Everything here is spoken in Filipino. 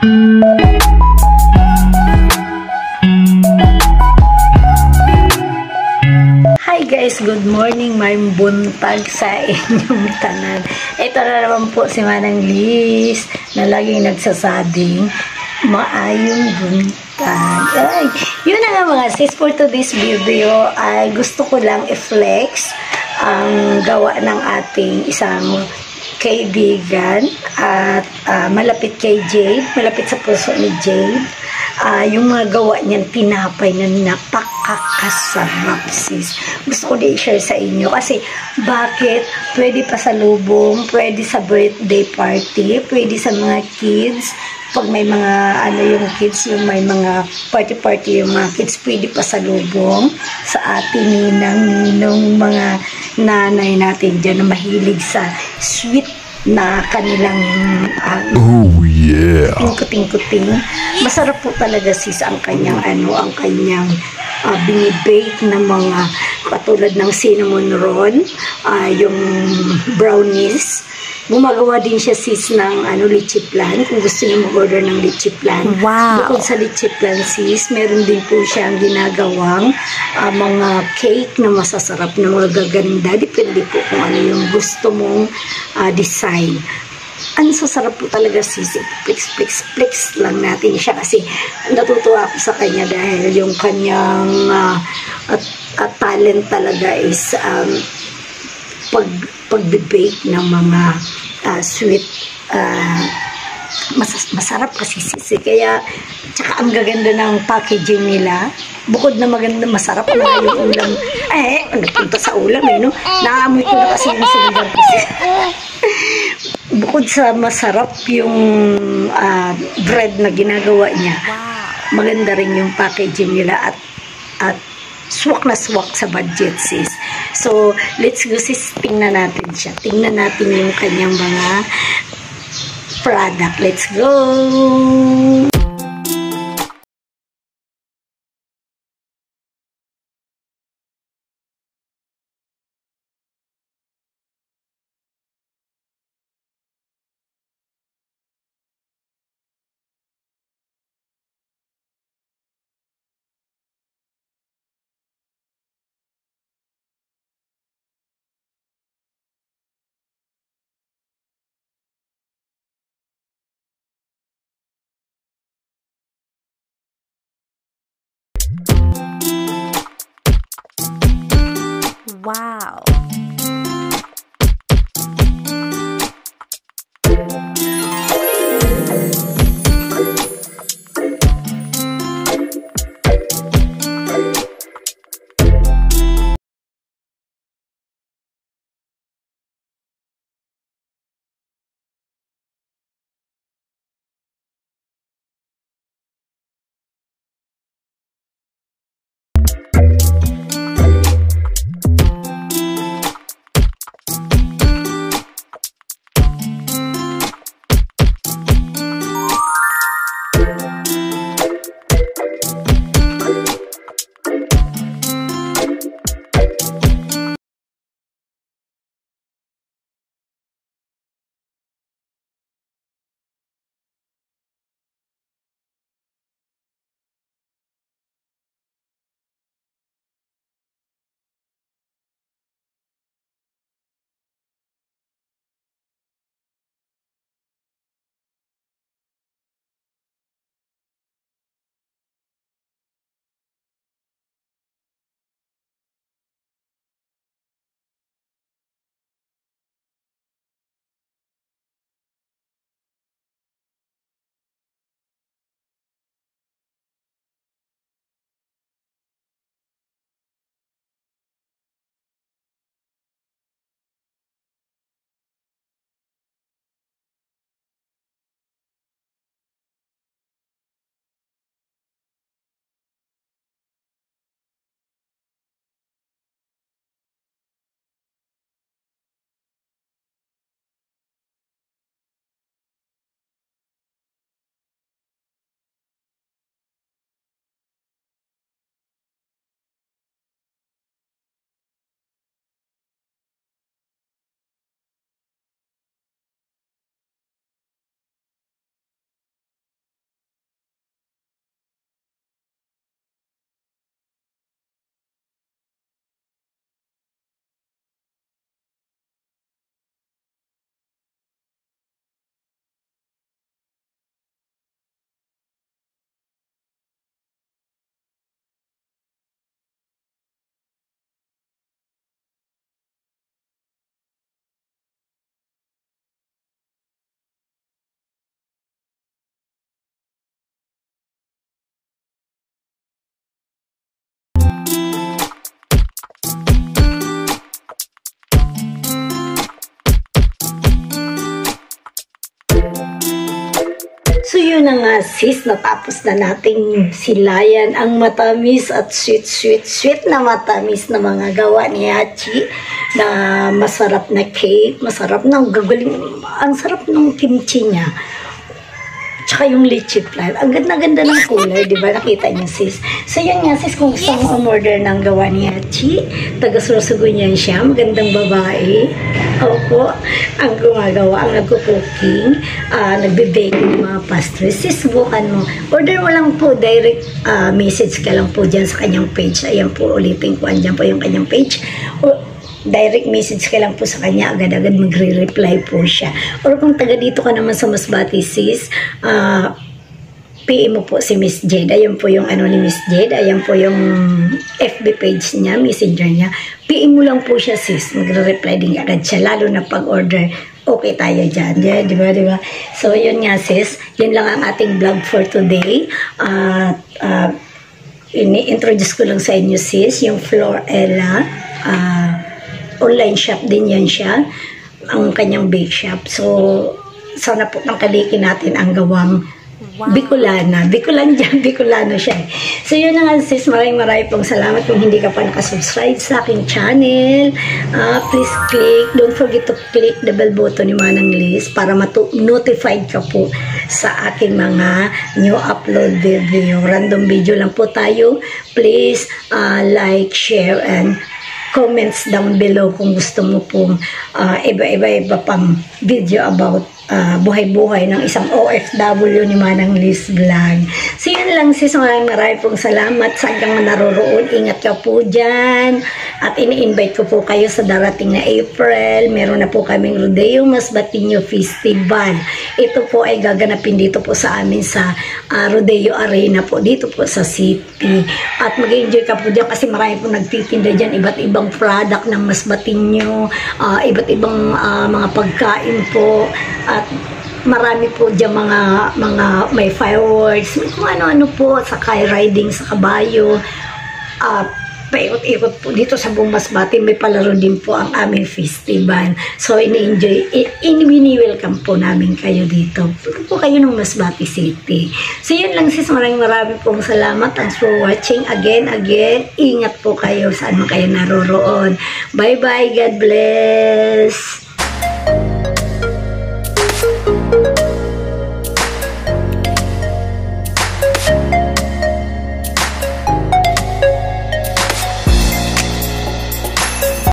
Hi guys, good morning, may buntag sa inyong tanan. Ito na naman po si Manang Liz na laging nagsasabing maayong buntag. Ay, yun na nga mga sis, for today's video ay gusto ko lang i-flex ang gawa ng ating isang kaibigan at malapit kay Jade, malapit sa puso ni Jade. Yung mga gawa niyan, tinapay na napakakasarap sis. Gusto ko i-share sa inyo kasi bakit pwede pa sa lubong, pwede sa birthday party, pwede sa mga kids. Pag may mga yung kids, yung may mga party yung mga kids, pwede pa sa lubong sa ating ninang mga nanay natin dyan na mahilig sa sweet na kanilang oh yeah, tingkuting. Masarap po talaga sis ang kanyang ang kanyang binibake na mga katulad ng cinnamon roll, yung brownies. Gumagawa din siya sis ng leche plan, kung gusto niyo mag-order ng leche plan. Wow. Bukod sa leche plan sis, meron din po siyang ginagawang mga cake na masasarap na mga gaganda. Depende po kung ano yung gusto mong design. Ang sasarap po talaga sis, flex lang natin siya kasi natutuwa ako sa kanya dahil yung kanyang talent talaga is pag-bake ng mga sweet, masarap kasi sis. Kaya, tsaka ang gaganda ng packaging nila. Bukod na maganda, masarap na yung ulam. Nagpunta sa ulam no? Naamoy ko na kasi yung sinigang kasi. Bukod sa masarap yung bread na ginagawa niya, maganda rin yung packaging nila at swak na swak sa budget sis. So, let's go sis, tingnan natin siya. Tingnan natin yung kanyang mga product. Let's go! Wow. So yun na nga sis, natapos na nating silayan ang matamis at sweet na matamis na mga gawa ni Hachi, na masarap na cake, masarap na, gagaling, ang sarap ng kimchi niya. Tsaka yung lychee plant. Ang ganda-ganda ng kulay, di ba? Nakita niyo, sis. So, yan nga, sis, kung gusto mo umorder ng gawa ni Hachi, taga-Sorsogon siya, magandang babae. Opo, ang gumagawa, ang nagko-cooking, nagbe-bake ng mga pastries. Sis, bukan mo. Order mo lang po, direct message ka lang po dyan sa kanyang page. Ayan po, ulitin ko, andyan po yung kanyang page. Direct message ka lang po sa kanya, agad-agad magre-reply po siya. Or kung taga dito ka naman sa Masbate, sis, PM mo po si Miss Jed. Ayan po yung ano ni Miss Jed. Ayan po yung FB page niya, messenger niya. PM mo lang po siya, sis. Magre-reply din agad siya, lalo na pag-order. Okay tayo dyan. Yeah, di ba, di ba? So, yun nga, sis. Yun lang ang ating vlog for today. Ini-introduce ko lang sa inyo, sis, yung Florella. Online shop din yan siya, ang kanyang bake shop. So, sana po tangkalikin natin ang gawang Bicolana. Bicolano siya. So, yun na nga sis, maraming pong salamat. Kung hindi ka pa nakasubscribe sa aking channel, please don't forget to click the bell button ni Manang Liz para notified ka po sa aking mga new upload video. Random video lang po tayo. Please like, share, and comments down below kung gusto mo pong iba pang video about buhay-buhay ng isang OFW ni Manang Liz Vlog. So yun lang sis, maraming pong salamat sa hanggang naroroon. Ingat ka po dyan. At ini-invite ko po kayo sa darating na April. Meron na po kaming Rodeo Masbateño Festival. Ito po ay gaganapin dito po sa amin sa Rodeo Arena po, dito po sa city. At mag-enjoy ka po dyan kasi marami po nagtitinda dyan. Iba't ibang product ng Masbateño, iba't ibang mga pagkain po. At marami po dyan mga may fireworks, kung ano-ano po, sakay riding sa kabayo, paikot-ikot po dito sa buong Masbate. May palaro din po ang aming festival. So, ini-welcome po namin kayo dito. Punta po kayo ng Masbate City. So, yun lang sis, maraming pong salamat. Thanks for watching. Again, ingat po kayo saan man kayo naroroon. Bye-bye. God bless.